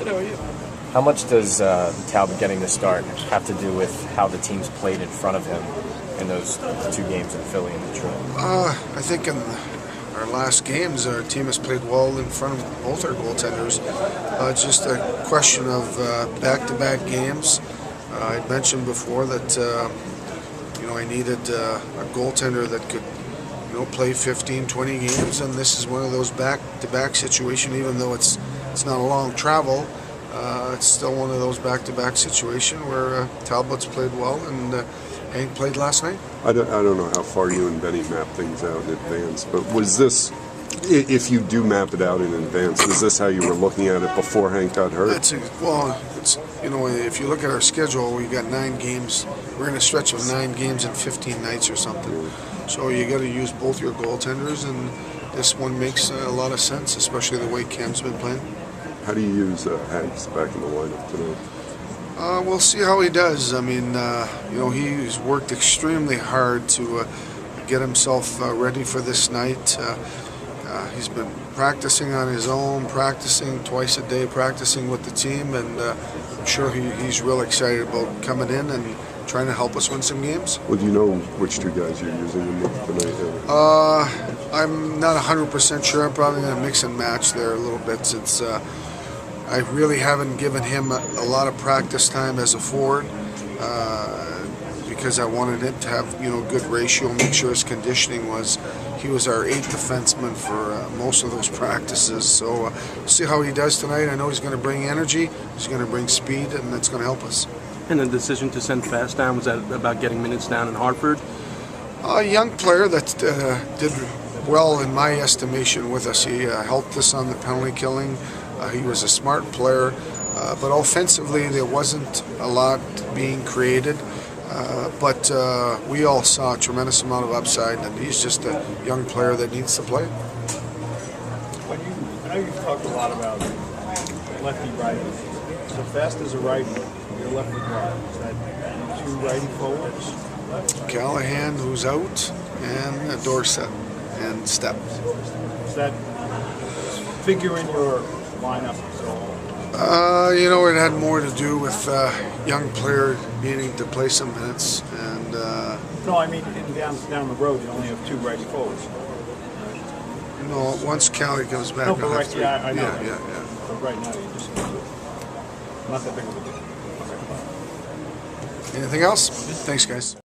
Good, how are you? How much does Talbot getting the start have to do with how the teams played in front of him in those 2 games in Philly and Detroit? I think in our last games, our team has played well in front of both our goaltenders. It's just a question of back-to-back games. I'd mentioned before that I needed a goaltender that could play 15, 20 games, and this is one of those back-to-back situations. Even though it's not a long travel, it's still one of those back-to-back situations where Talbot's played well and Hank played last night. I don't know how far you and Benny map things out in advance, but was this, if you do map it out in advance, was this how you were looking at it before Hank got hurt? If you look at our schedule, we got 9 games. We're in a stretch of 9 games in 15 nights or something. Yeah. So you got to use both your goaltenders, and this one makes a lot of sense, especially the way Cam's been playing. How do you use Hanks back in the lineup tonight? We'll see how he does. I mean, he's worked extremely hard to get himself ready for this night. He's been practicing on his own, practicing twice a day, practicing with the team, and I'm sure he's real excited about coming in and trying to help us win some games. Well, do you know which 2 guys you're using tonight? I'm not 100% sure. I'm probably going to mix and match there a little bit since I really haven't given him a lot of practice time as a forward because I wanted him to have good ratio, make sure his conditioning was. He was our 8th defenseman for most of those practices. So we'll see how he does tonight. I know he's going to bring energy, he's going to bring speed, and that's going to help us. And the decision to send Fast down, was that about getting minutes down in Hartford? A young player that did well in my estimation with us. He helped us on the penalty killing. He was a smart player, but offensively there wasn't a lot being created. But we all saw a tremendous amount of upside, and he's just a young player that needs to play. I know you've talked a lot about lefty-righty. So Fast as a righty, you're left with right. Is that 2 righty forwards? Callahan, who's out, and Dorset and Stepp. Does that figure in your lineup? It had more to do with young player needing to play some minutes, and no, I mean down the road you only have 2 righty forwards. No, once Callie comes back, no, but right, yeah, I know. Yeah. But right now you just not that big of a deal. Okay. Anything else? Thanks, guys.